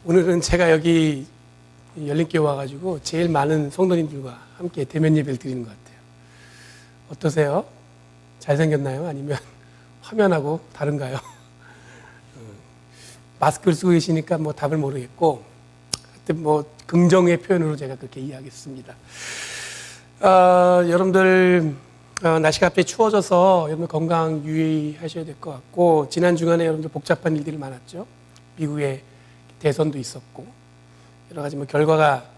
오늘은 제가 여기 열린교회 와가지고 제일 많은 성도님들과 함께 대면 예배를 드리는 것 같아요. 어떠세요? 잘생겼나요? 아니면 화면하고 다른가요? 마스크를 쓰고 계시니까 뭐 답을 모르겠고, 하여튼 뭐 긍정의 표현으로 제가 그렇게 이해하겠습니다. 여러분들 날씨가 갑자기 추워져서 여러분 건강 유의하셔야 될 것 같고, 지난 주간에 여러분들 복잡한 일들이 많았죠. 미국에 대선도 있었고 여러 가지 뭐 결과가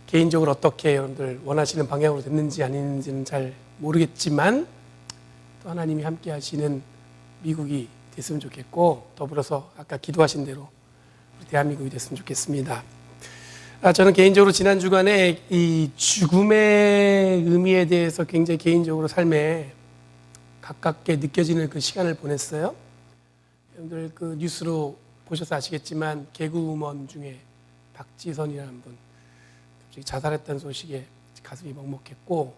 개인적으로 어떻게 여러분들 원하시는 방향으로 됐는지 아닌지는 잘 모르겠지만 또 하나님이 함께 하시는 미국이 됐으면 좋겠고, 더불어서 아까 기도하신 대로 우리 대한민국이 됐으면 좋겠습니다. 저는 개인적으로 지난 주간에 이 죽음의 의미에 대해서 굉장히 개인적으로 삶에 가깝게 느껴지는 그 시간을 보냈어요. 여러분들 그 뉴스로 보셔서 아시겠지만 개그우먼 중에 박지선이라는 분 갑자기 자살했다는 소식에 가슴이 먹먹했고,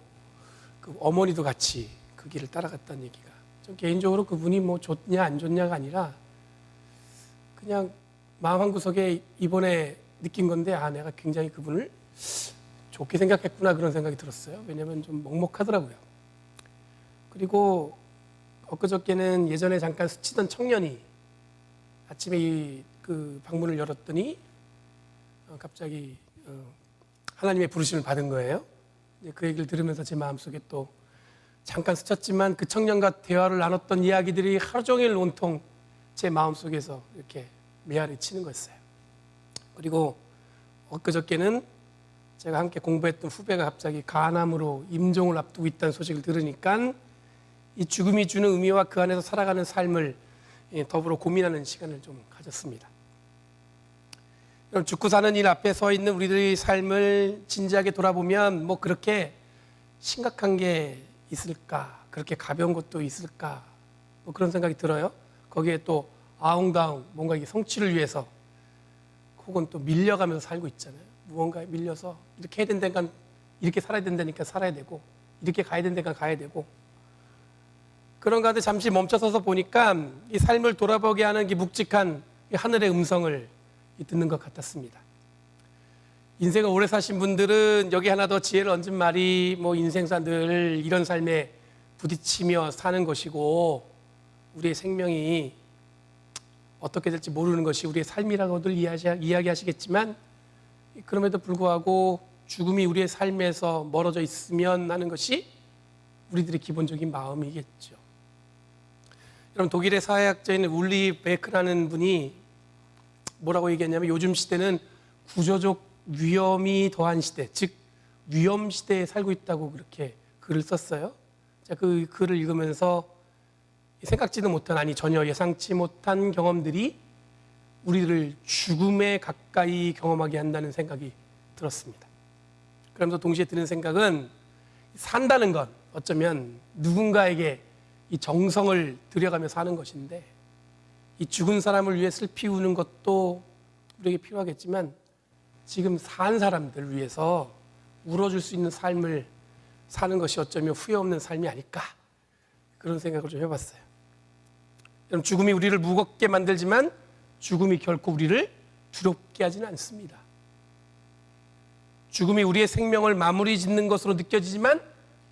그 어머니도 같이 그 길을 따라갔다는 얘기가, 좀 개인적으로 그분이 뭐 좋냐 안 좋냐가 아니라 그냥 마음 한구석에 이번에 느낀 건데, 내가 굉장히 그분을 좋게 생각했구나 그런 생각이 들었어요. 왜냐하면 좀 먹먹하더라고요. 그리고 엊그저께는 예전에 잠깐 스치던 청년이 아침에 그 방문을 열었더니 갑자기 하나님의 부르심을 받은 거예요. 그 얘기를 들으면서 제 마음속에 또 잠깐 스쳤지만 그 청년과 대화를 나눴던 이야기들이 하루 종일 온통 제 마음속에서 이렇게 메아리 치는 거였어요. 그리고 엊그저께는 제가 함께 공부했던 후배가 갑자기 간암으로 임종을 앞두고 있다는 소식을 들으니까 이 죽음이 주는 의미와 그 안에서 살아가는 삶을 더불어 고민하는 시간을 좀 가졌습니다. 죽고 사는 일 앞에 서 있는 우리들의 삶을 진지하게 돌아보면 뭐 그렇게 심각한 게 있을까, 그렇게 가벼운 것도 있을까, 뭐 그런 생각이 들어요. 거기에 또 아웅다웅 뭔가 이게 성취를 위해서 혹은 또 밀려가면서 살고 있잖아요. 무언가에 밀려서 이렇게 해야 된다니까 이렇게 살아야 된다니까 살아야 되고, 이렇게 가야 된다니까 가야 되고, 그런 가운데 잠시 멈춰서서 보니까 이 삶을 돌아보게 하는 이 묵직한 이 하늘의 음성을 듣는 것 같았습니다. 인생을 오래 사신 분들은 여기 하나 더 지혜를 얹은 말이 뭐 인생사 늘 이런 삶에 부딪히며 사는 것이고, 우리의 생명이 어떻게 될지 모르는 것이 우리의 삶이라고들 이야기하시겠지만, 그럼에도 불구하고 죽음이 우리의 삶에서 멀어져 있으면 하는 것이 우리들의 기본적인 마음이겠죠. 여러분, 독일의 사회학자인 울리 베크라는 분이 뭐라고 얘기했냐면, 요즘 시대는 구조적 위험이 더한 시대, 즉 위험 시대에 살고 있다고 그렇게 글을 썼어요. 자, 그 글을 읽으면서 생각지도 못한, 아니 전혀 예상치 못한 경험들이 우리를 죽음에 가까이 경험하게 한다는 생각이 들었습니다. 그러면서 동시에 드는 생각은, 산다는 건 어쩌면 누군가에게 이 정성을 들여가며 사는 것인데, 이 죽은 사람을 위해 슬피 우는 것도 우리에게 필요하겠지만, 지금 산 사람들 위해서 울어줄 수 있는 삶을 사는 것이 어쩌면 후회 없는 삶이 아닐까, 그런 생각을 좀 해봤어요. 여러분, 죽음이 우리를 무겁게 만들지만 죽음이 결코 우리를 두렵게 하지는 않습니다. 죽음이 우리의 생명을 마무리 짓는 것으로 느껴지지만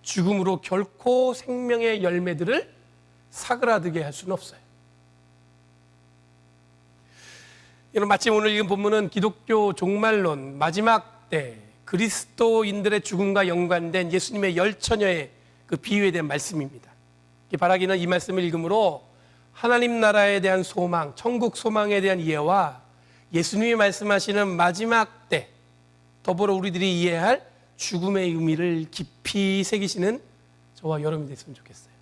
죽음으로 결코 생명의 열매들을 사그라들게 할 수는 없어요. 여러분, 마침 오늘 읽은 본문은 기독교 종말론 마지막 때 그리스도인들의 죽음과 연관된 예수님의 열처녀의 그 비유에 대한 말씀입니다. 바라기는 이 말씀을 읽음으로 하나님 나라에 대한 소망, 천국 소망에 대한 이해와 예수님이 말씀하시는 마지막 때 더불어 우리들이 이해할 죽음의 의미를 깊이 새기시는 저와 여러분이 됐으면 좋겠어요.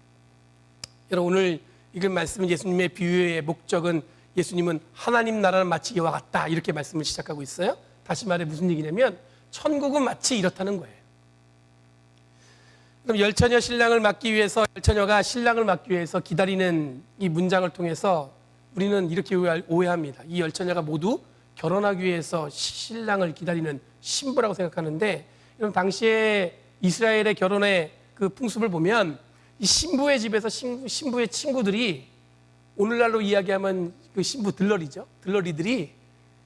여러분, 오늘 읽은 말씀은 예수님의 비유의 목적은, 예수님은 하나님 나라는 마치 이와 같다 이렇게 말씀을 시작하고 있어요. 다시 말해 무슨 얘기냐면, 천국은 마치 이렇다는 거예요. 그럼 열처녀 신랑을 맞기 위해서, 열처녀가 신랑을 맞기 위해서 기다리는 이 문장을 통해서 우리는 이렇게 오해합니다. 이 열처녀가 모두 결혼하기 위해서 신랑을 기다리는 신부라고 생각하는데, 여러분, 당시에 이스라엘의 결혼의 그 풍습을 보면 이 신부의 집에서 신부의 친구들이, 오늘날로 이야기하면 그 신부 들러리죠. 들러리들이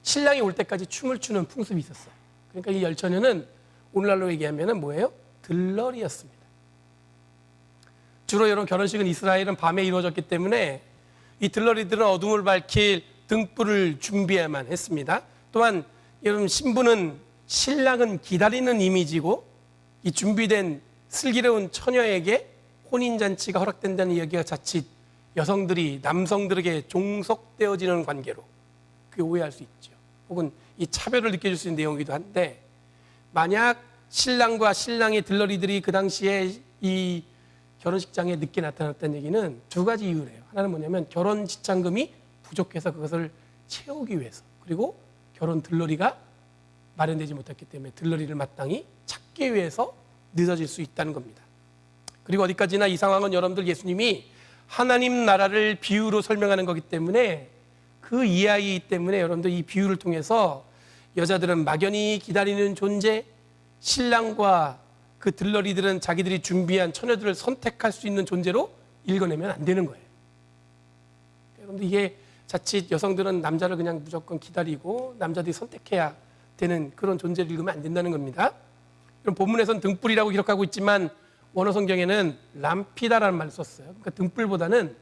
신랑이 올 때까지 춤을 추는 풍습이 있었어요. 그러니까 이 열처녀는 오늘날로 얘기하면 뭐예요? 들러리였습니다. 주로 이런 결혼식은 이스라엘은 밤에 이루어졌기 때문에 이 들러리들은 어둠을 밝힐 등불을 준비해야만 했습니다. 또한 여러분, 신부는 신랑은 기다리는 이미지고 이 준비된 슬기로운 처녀에게 혼인잔치가 허락된다는 이야기가 자칫 여성들이 남성들에게 종속되어지는 관계로 그게 오해할 수 있죠. 혹은 이 차별을 느껴질 수 있는 내용이기도 한데, 만약 신랑과 신랑의 들러리들이 그 당시에 이 결혼식장에 늦게 나타났다는 얘기는 두 가지 이유래요. 하나는 뭐냐면 결혼 지참금이 부족해서 그것을 채우기 위해서, 그리고 결혼 들러리가 마련되지 못했기 때문에 들러리를 마땅히 찾기 위해서 늦어질 수 있다는 겁니다. 그리고 어디까지나 이 상황은 여러분들 예수님이 하나님 나라를 비유로 설명하는 거기 때문에 그 이야기 때문에 여러분들 이 비유를 통해서 여자들은 막연히 기다리는 존재, 신랑과 그 들러리들은 자기들이 준비한 처녀들을 선택할 수 있는 존재로 읽어내면 안 되는 거예요. 여러분들 이게 자칫 여성들은 남자를 그냥 무조건 기다리고 남자들이 선택해야 되는 그런 존재를 읽으면 안 된다는 겁니다. 그럼 본문에서는 등불이라고 기록하고 있지만 원어 성경에는 람피다라는 말을 썼어요. 그러니까 등불보다는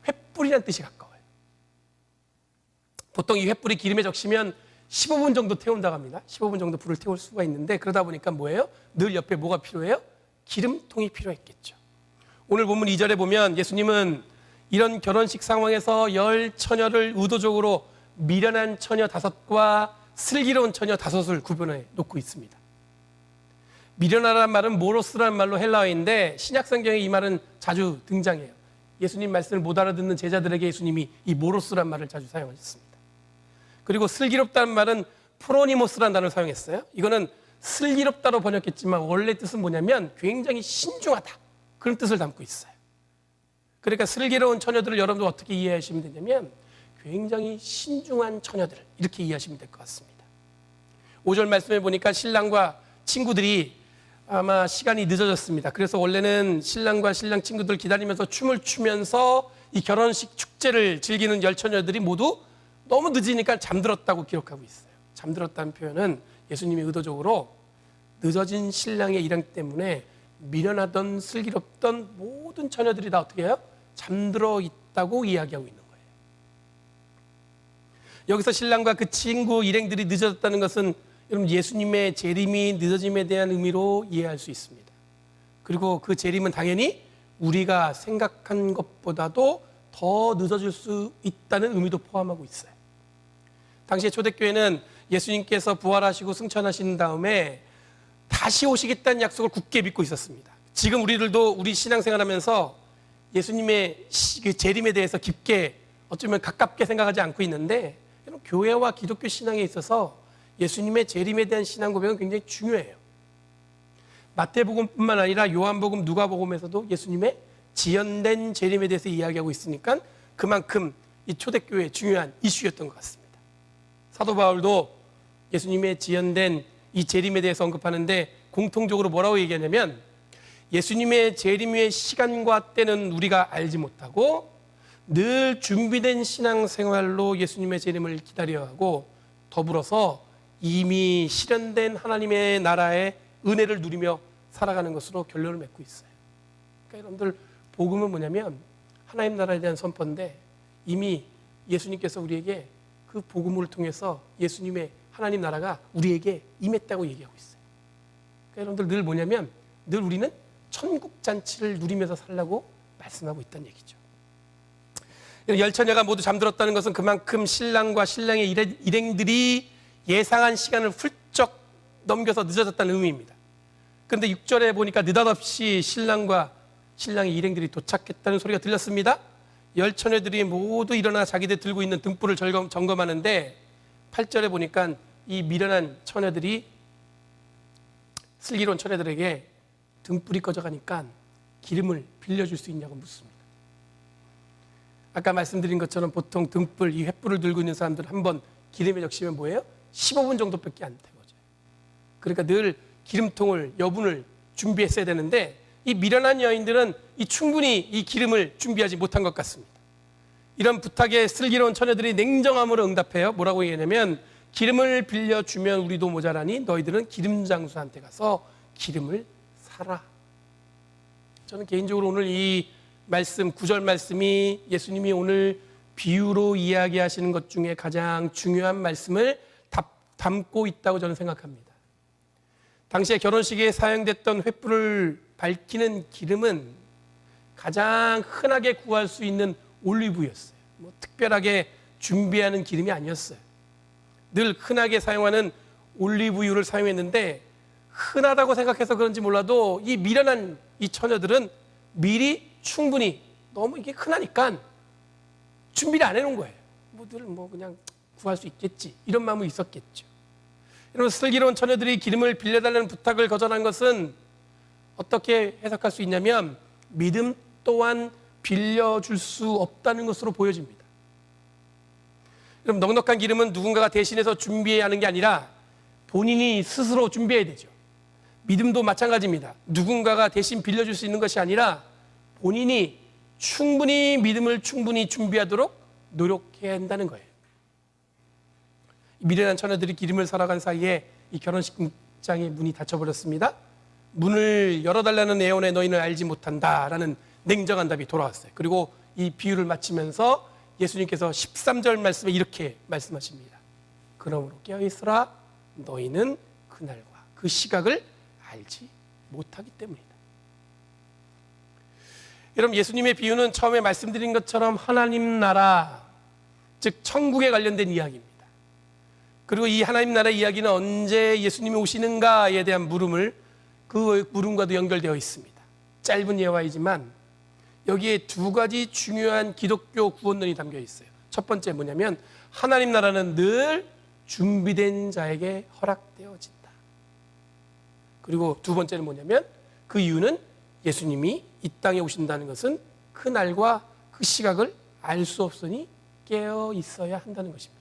횃불이라는 뜻이 가까워요. 보통 이 횃불이 기름에 적시면 15분 정도 태운다고 합니다. 15분 정도 불을 태울 수가 있는데, 그러다 보니까 뭐예요? 늘 옆에 뭐가 필요해요? 기름통이 필요했겠죠. 오늘 본문 2절에 보면 예수님은 이런 결혼식 상황에서 열 처녀를 의도적으로 미련한 처녀 5과 슬기로운 처녀 5을 구분해 놓고 있습니다. 미련하라는 말은 모로스라는 말로 헬라어인데 신약 성경에 이 말은 자주 등장해요. 예수님 말씀을 못 알아듣는 제자들에게 예수님이 이 모로스라는 말을 자주 사용하셨습니다. 그리고 슬기롭다는 말은 프로니모스라는 단어를 사용했어요. 이거는 슬기롭다로 번역했지만 원래 뜻은 뭐냐면 굉장히 신중하다, 그런 뜻을 담고 있어요. 그러니까 슬기로운 처녀들을 여러분들 어떻게 이해하시면 되냐면 굉장히 신중한 처녀들, 이렇게 이해하시면 될 것 같습니다. 5절 말씀에 보니까 신랑과 친구들이 아마 시간이 늦어졌습니다. 그래서 원래는 신랑과 신랑 친구들 기다리면서 춤을 추면서 이 결혼식 축제를 즐기는 열처녀들이 모두 너무 늦으니까 잠들었다고 기록하고 있어요. 잠들었다는 표현은 예수님이 의도적으로 늦어진 신랑의 일행 때문에 미련하던 슬기롭던 모든 처녀들이 다 어떻게 해요? 잠들어 있다고 이야기하고 있는 거예요. 여기서 신랑과 그 친구 일행들이 늦어졌다는 것은 여러분 예수님의 재림이 늦어짐에 대한 의미로 이해할 수 있습니다. 그리고 그 재림은 당연히 우리가 생각한 것보다도 더 늦어질 수 있다는 의미도 포함하고 있어요. 당시에 초대교회는 예수님께서 부활하시고 승천하신 다음에 다시 오시겠다는 약속을 굳게 믿고 있었습니다. 지금 우리들도 우리 신앙생활하면서 예수님의 그 재림에 대해서 깊게 어쩌면 가깝게 생각하지 않고 있는데, 교회와 기독교 신앙에 있어서 예수님의 재림에 대한 신앙 고백은 굉장히 중요해요. 마태복음뿐만 아니라 요한복음, 누가복음에서도 예수님의 지연된 재림에 대해서 이야기하고 있으니까 그만큼 이 초대교회의 중요한 이슈였던 것 같습니다. 사도 바울도 예수님의 지연된 이 재림에 대해서 언급하는데 공통적으로 뭐라고 얘기하냐면 예수님의 재림의 시간과 때는 우리가 알지 못하고 늘 준비된 신앙생활로 예수님의 재림을 기다려야 하고, 더불어서 이미 실현된 하나님의 나라의 은혜를 누리며 살아가는 것으로 결론을 맺고 있어요. 그러니까 여러분들 복음은 뭐냐면 하나님 나라에 대한 선포인데 이미 예수님께서 우리에게 그 복음을 통해서 예수님의 하나님 나라가 우리에게 임했다고 얘기하고 있어요. 그러니까 여러분들 늘 뭐냐면 늘 우리는 천국 잔치를 누리면서 살라고 말씀하고 있다는 얘기죠. 열처녀가 모두 잠들었다는 것은 그만큼 신랑과 신랑의 일행들이 예상한 시간을 훌쩍 넘겨서 늦어졌다는 의미입니다. 그런데 6절에 보니까 느닷없이 신랑과 신랑의 일행들이 도착했다는 소리가 들렸습니다. 열처녀들이 모두 일어나 자기들 들고 있는 등불을 점검하는데 8절에 보니까 이 미련한 처녀들이 슬기로운 처녀들에게 등불이 꺼져가니까 기름을 빌려줄 수 있냐고 묻습니다. 아까 말씀드린 것처럼 보통 등불, 이 횃불을 들고 있는 사람들은 한번 기름에 적시면 뭐예요? 15분 정도밖에 안 태워져요. 그러니까 늘 기름통을, 여분을 준비했어야 되는데 이 미련한 여인들은 충분히 이 기름을 준비하지 못한 것 같습니다. 이런 부탁에 슬기로운 처녀들이 냉정함으로 응답해요. 뭐라고 얘기하냐면 기름을 빌려주면 우리도 모자라니 너희들은 기름 장수한테 가서 기름을 사라. 저는 개인적으로 오늘 이 말씀, 9절 말씀이 예수님이 오늘 비유로 이야기하시는 것 중에 가장 중요한 말씀을 담고 있다고 저는 생각합니다. 당시에 결혼식에 사용됐던 횃불을 밝히는 기름은 가장 흔하게 구할 수 있는 올리브유였어요. 뭐 특별하게 준비하는 기름이 아니었어요. 늘 흔하게 사용하는 올리브유를 사용했는데 흔하다고 생각해서 그런지 몰라도 이 미련한 이 처녀들은 미리 충분히 너무 이게 흔하니까 준비를 안 해놓은 거예요. 늘 그냥 구할 수 있겠지 이런 마음이 있었겠죠. 여러분, 슬기로운 처녀들이 기름을 빌려달라는 부탁을 거절한 것은 어떻게 해석할 수 있냐면 믿음 또한 빌려줄 수 없다는 것으로 보여집니다. 그럼 넉넉한 기름은 누군가가 대신해서 준비해야 하는 게 아니라 본인이 스스로 준비해야 되죠. 믿음도 마찬가지입니다. 누군가가 대신 빌려줄 수 있는 것이 아니라 본인이 충분히 믿음을 충분히 준비하도록 노력해야 한다는 거예요. 미련한 처녀들이 기름을 사러 간 사이에 이 결혼식장의 문이 닫혀버렸습니다. 문을 열어달라는 애원에 너희는 알지 못한다라는 냉정한 답이 돌아왔어요. 그리고 이 비유를 마치면서 예수님께서 13절 말씀에 이렇게 말씀하십니다. 그러므로 깨어있으라. 너희는 그날과 그 시각을 알지 못하기 때문이다. 여러분, 예수님의 비유는 처음에 말씀드린 것처럼 하나님 나라, 즉 천국에 관련된 이야기입니다. 그리고 이 하나님 나라 이야기는 언제 예수님이 오시는가에 대한 그 물음과도 연결되어 있습니다. 짧은 예화이지만 여기에 두 가지 중요한 기독교 구원론이 담겨 있어요. 첫 번째 뭐냐면 하나님 나라는 늘 준비된 자에게 허락되어진다. 그리고 두 번째는 뭐냐면 그 이유는 예수님이 이 땅에 오신다는 것은 그 날과 그 시각을 알 수 없으니 깨어 있어야 한다는 것입니다.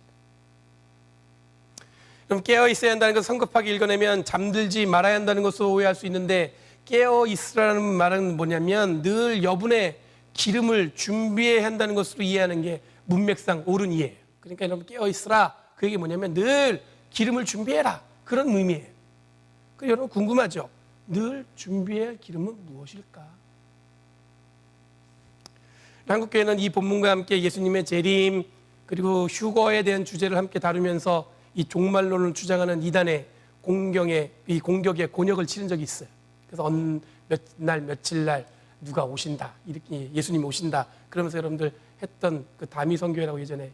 그럼 깨어 있어야 한다는 것을 성급하게 읽어내면 잠들지 말아야 한다는 것으로 오해할 수 있는데 깨어 있으라는 말은 뭐냐면 늘 여분의 기름을 준비해야 한다는 것으로 이해하는 게 문맥상 옳은 이해예요. 그러니까 여러분 깨어 있으라 그 얘기 뭐냐면 늘 기름을 준비해라 그런 의미예요. 그 여러분 궁금하죠? 늘 준비해야 할 기름은 무엇일까? 한국교회는 이 본문과 함께 예수님의 재림 그리고 휴거에 대한 주제를 함께 다루면서 이 종말론을 주장하는 이단의 공격의 곤욕을 치른 적이 있어요. 그래서 어느 날 며칠 날 누가 오신다 이렇게 예수님이 오신다 그러면서 여러분들 했던 그 다미선교회라고 예전에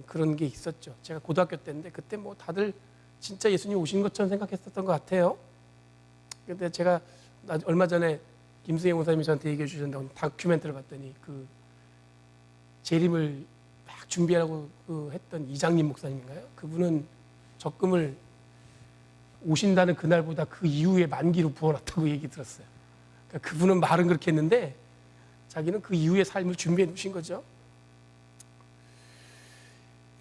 그런 게 있었죠. 제가 고등학교 때인데 그때 뭐 다들 진짜 예수님이 오신 것처럼 생각했었던 것 같아요. 근데 제가 얼마 전에 김수영 목사님이 저한테 얘기해 주셨는데 다큐멘터리를 봤더니 그 재림을 막 준비하라고 했던 이장님 목사님인가요? 그분은 적금을 오신다는 그날보다 그 이후에 만기로 부어놨다고 얘기 들었어요. 그러니까 그분은 말은 그렇게 했는데 자기는 그 이후의 삶을 준비해 놓으신 거죠.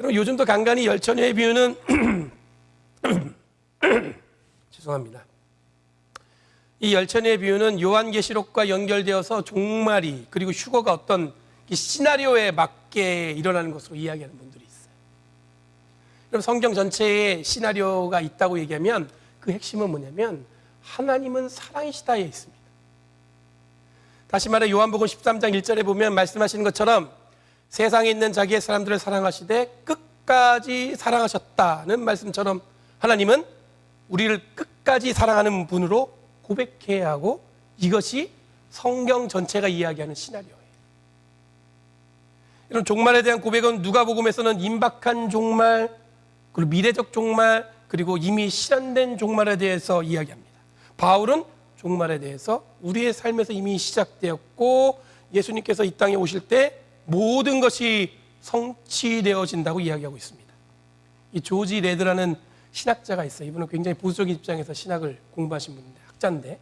여러분 요즘도 간간히 열처녀의 비유는 죄송합니다. 이 열처녀의 비유는 요한계시록과 연결되어서 종말이 그리고 휴거가 어떤 시나리오에 맞게 일어나는 것으로 이야기하는 분들이 있어요. 그럼 성경 전체에 시나리오가 있다고 얘기하면 그 핵심은 뭐냐면 하나님은 사랑이시다에 있습니다. 다시 말해 요한복음 13장 1절에 보면 말씀하시는 것처럼 세상에 있는 자기의 사람들을 사랑하시되 끝까지 사랑하셨다는 말씀처럼 하나님은 우리를 끝까지 사랑하는 분으로 고백해야 하고 이것이 성경 전체가 이야기하는 시나리오예요. 이런 종말에 대한 고백은 누가복음에서는 임박한 종말, 그리고 미래적 종말, 그리고 이미 실현된 종말에 대해서 이야기합니다. 바울은 종말에 대해서 우리의 삶에서 이미 시작되었고 예수님께서 이 땅에 오실 때 모든 것이 성취되어진다고 이야기하고 있습니다. 이 조지 레드라는 신학자가 있어요. 이분은 굉장히 보수적인 입장에서 신학을 공부하신 분인데 학자인데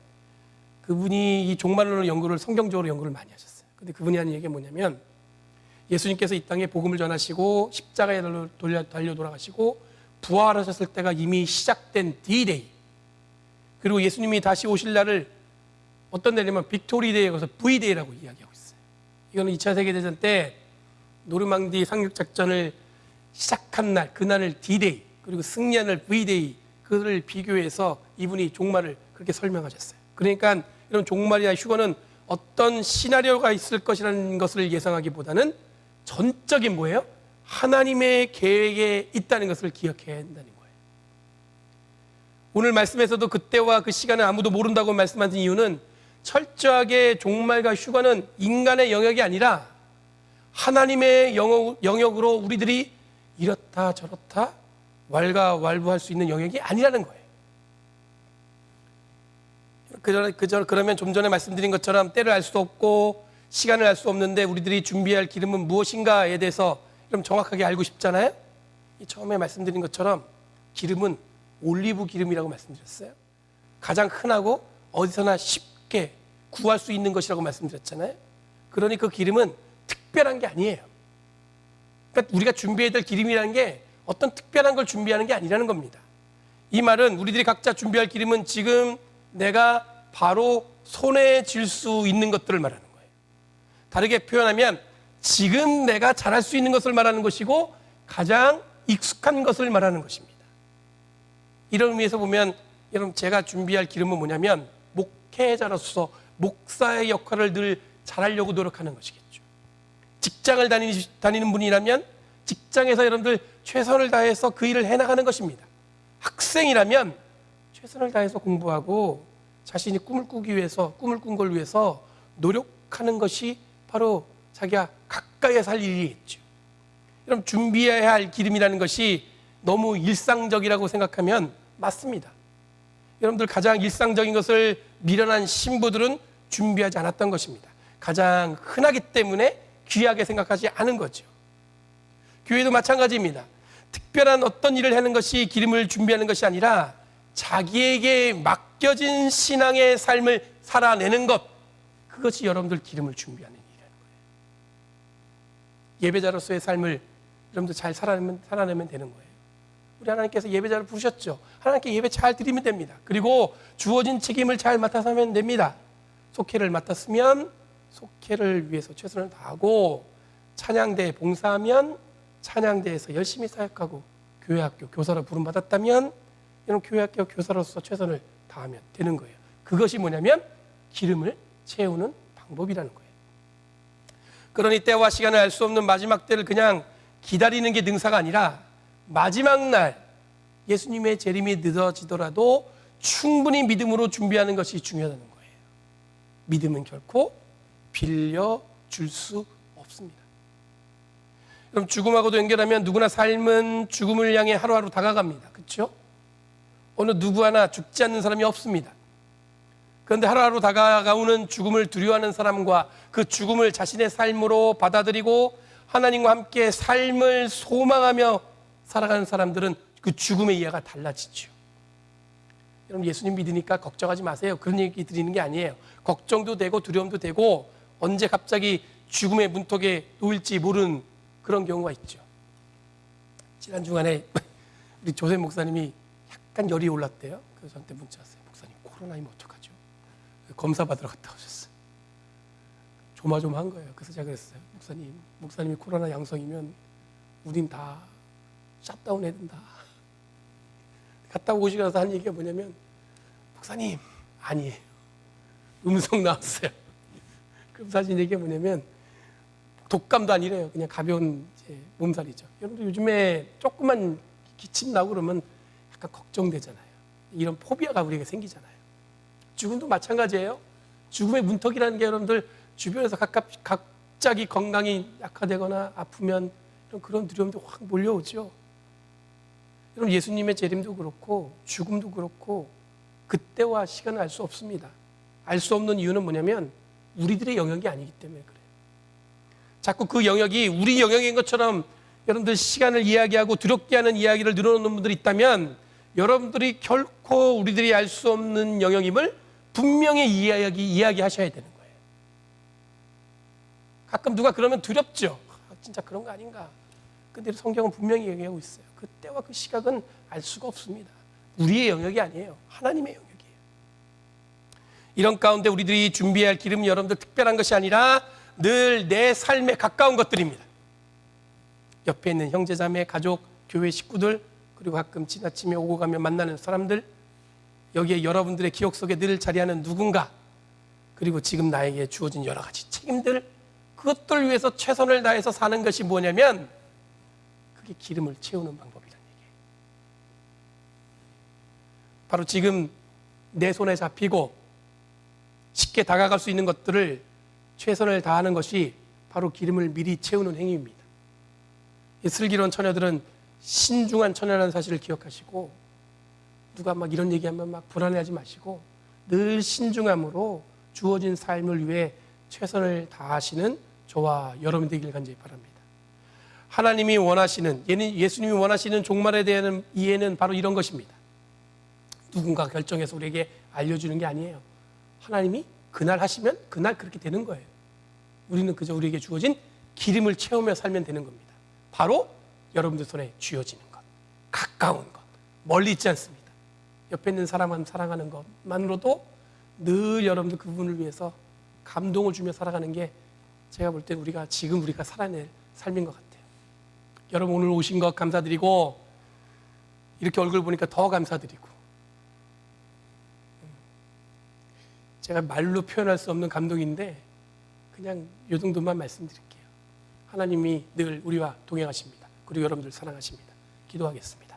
그분이 이 종말론을 연구를 성경적으로 연구를 많이 하셨어요. 근데 그분이 하는 얘기가 뭐냐면 예수님께서 이 땅에 복음을 전하시고 십자가에 달려 돌아가시고 부활하셨을 때가 이미 시작된 D-Day 그리고 예수님이 다시 오실 날을 어떤 날이냐면 빅토리데이에 가서 V-Day라고 이야기하고 있어요. 이거는 2차 세계대전 때 노르망디 상륙작전을 시작한 날, 그날을 D-Day 그리고 승리하는 V-Day 그를 비교해서 이분이 종말을 그렇게 설명하셨어요. 그러니까 이런 종말이나 휴거는 어떤 시나리오가 있을 것이라는 것을 예상하기보다는 전적인 뭐예요? 하나님의 계획에 있다는 것을 기억해야 한다는 거예요. 오늘 말씀에서도 그때와 그 시간을 아무도 모른다고 말씀하신 이유는 철저하게 종말과 휴거는 인간의 영역이 아니라 하나님의 영역으로 우리들이 이렇다 저렇다 왈가왈부할 수 있는 영역이 아니라는 거예요. 그러면 좀 전에 말씀드린 것처럼 때를 알 수 없고 시간을 알 수 없는데 우리들이 준비할 기름은 무엇인가에 대해서 좀 정확하게 알고 싶잖아요. 처음에 말씀드린 것처럼 기름은 올리브 기름이라고 말씀드렸어요. 가장 흔하고 어디서나 쉽게 구할 수 있는 것이라고 말씀드렸잖아요. 그러니 그 기름은 특별한 게 아니에요. 그러니까 우리가 준비해야 될 기름이라는 게 어떤 특별한 걸 준비하는 게 아니라는 겁니다. 이 말은 우리들이 각자 준비할 기름은 지금 내가 바로 손에 쥘 수 있는 것들을 말하는 거예요. 다르게 표현하면 지금 내가 잘할 수 있는 것을 말하는 것이고 가장 익숙한 것을 말하는 것입니다. 이런 의미에서 보면 여러분 제가 준비할 기름은 뭐냐면 목회자로서 목사의 역할을 늘 잘하려고 노력하는 것이겠죠. 직장을 다니는 분이라면 직장에서 여러분들 최선을 다해서 그 일을 해나가는 것입니다. 학생이라면 최선을 다해서 공부하고 자신이 꿈을 꾸기 위해서 꿈을 꾼 걸 위해서 노력하는 것이 바로 자기가 가까이에 살 일이겠죠. 그럼 준비해야 할 기름이라는 것이 너무 일상적이라고 생각하면 맞습니다. 여러분들 가장 일상적인 것을 미련한 신부들은 준비하지 않았던 것입니다. 가장 흔하기 때문에 귀하게 생각하지 않은 거죠. 교회도 마찬가지입니다. 특별한 어떤 일을 하는 것이 기름을 준비하는 것이 아니라 자기에게 맡겨진 신앙의 삶을 살아내는 것, 그것이 여러분들 기름을 준비하는 일이라는 거예요. 예배자로서의 삶을 여러분들 잘 살아내면 되는 거예요. 우리 하나님께서 예배자를 부르셨죠. 하나님께 예배 잘 드리면 됩니다. 그리고 주어진 책임을 잘 맡아서 하면 됩니다. 속회를 맡았으면 속회를 위해서 최선을 다하고 찬양대에 봉사하면 찬양대에서 열심히 사역하고 교회학교 교사로 부름받았다면 이런 교회학교 교사로서 최선을 다하면 되는 거예요. 그것이 뭐냐면 기름을 채우는 방법이라는 거예요. 그러니 때와 시간을 알 수 없는 마지막 때를 그냥 기다리는 게 능사가 아니라 마지막 날 예수님의 재림이 늦어지더라도 충분히 믿음으로 준비하는 것이 중요하다는 거예요. 믿음은 결코 빌려줄 수 없습니다. 그럼 죽음하고도 연결하면 누구나 삶은 죽음을 향해 하루하루 다가갑니다. 그렇죠? 어느 누구 하나 죽지 않는 사람이 없습니다. 그런데 하루하루 다가오는 죽음을 두려워하는 사람과 그 죽음을 자신의 삶으로 받아들이고 하나님과 함께 삶을 소망하며 살아가는 사람들은 그 죽음의 이해가 달라지죠. 여러분 예수님 믿으니까 걱정하지 마세요. 그런 얘기 드리는 게 아니에요. 걱정도 되고 두려움도 되고 언제 갑자기 죽음의 문턱에 놓일지 모르는 그런 경우가 있죠. 지난 주간에 우리 조셉 목사님이 약간 열이 올랐대요. 그래서 저한테 문자 왔어요. 목사님 코로나이면 어떡하죠? 검사 받으러 갔다 오셨어요. 조마조마한 거예요. 그래서 제가 그랬어요. 목사님이 코로나 양성이면 우린 다 샷다운 해야 된다. 갔다 오시고 나서 한 얘기가 뭐냐면 목사님 아니에요. 음성 나왔어요. 그럼 사실 얘기가 뭐냐면 독감도 아니래요. 그냥 가벼운 몸살이죠. 여러분들 요즘에 조금만 기침 나고 그러면 약간 걱정되잖아요. 이런 포비아가 우리에게 생기잖아요. 죽음도 마찬가지예요. 죽음의 문턱이라는 게 여러분들 주변에서 갑자기 건강이 약화되거나 아프면 그런 두려움도 확 몰려오죠. 여러분 예수님의 재림도 그렇고 죽음도 그렇고 그때와 시간을 알 수 없습니다. 알 수 없는 이유는 뭐냐면 우리들의 영역이 아니기 때문에 그래요. 자꾸 그 영역이 우리 영역인 것처럼 여러분들 시간을 이야기하고 두렵게 하는 이야기를 늘어놓는 분들이 있다면 여러분들이 결코 우리들이 알 수 없는 영역임을 분명히 이야기하셔야 되는 거예요. 가끔 누가 그러면 두렵죠. 진짜 그런 거 아닌가. 근데 성경은 분명히 얘기하고 있어요. 그때와 그 시각은 알 수가 없습니다. 우리의 영역이 아니에요. 하나님의 영역이에요. 이런 가운데 우리들이 준비해야 할 기름은 여러분들 특별한 것이 아니라 늘 내 삶에 가까운 것들입니다. 옆에 있는 형제자매, 가족, 교회 식구들 그리고 가끔 지나치며 오고 가며 만나는 사람들, 여기에 여러분들의 기억 속에 늘 자리하는 누군가, 그리고 지금 나에게 주어진 여러 가지 책임들, 그것들 위해서 최선을 다해서 사는 것이 뭐냐면 그게 기름을 채우는 방법이라는 얘기예요. 바로 지금 내 손에 잡히고 쉽게 다가갈 수 있는 것들을 최선을 다하는 것이 바로 기름을 미리 채우는 행위입니다. 이 슬기로운 처녀들은 신중한 처녀라는 사실을 기억하시고, 누가 막 이런 얘기하면 막 불안해하지 마시고 늘 신중함으로 주어진 삶을 위해 최선을 다하시는 저와 여러분 되길 간절히 바랍니다. 하나님이 원하시는, 예수님이 원하시는 종말에 대한 이해는 바로 이런 것입니다. 누군가 결정해서 우리에게 알려주는 게 아니에요. 하나님이 그날 하시면 그날 그렇게 되는 거예요. 우리는 그저 우리에게 주어진 기름을 채우며 살면 되는 겁니다. 바로 여러분들 손에 쥐어지는 것, 가까운 것, 멀리 있지 않습니다. 옆에 있는 사람만 사랑하는 것만으로도 늘 여러분들 그분을 위해서 감동을 주며 살아가는 게 제가 볼 때 우리가 살아낼 삶인 것 같아요. 여러분 오늘 오신 것 감사드리고, 이렇게 얼굴 보니까 더 감사드리고, 제가 말로 표현할 수 없는 감동인데 그냥 이 정도만 말씀드릴게요. 하나님이 늘 우리와 동행하십니다. 그리고 여러분들 사랑하십니다. 기도하겠습니다.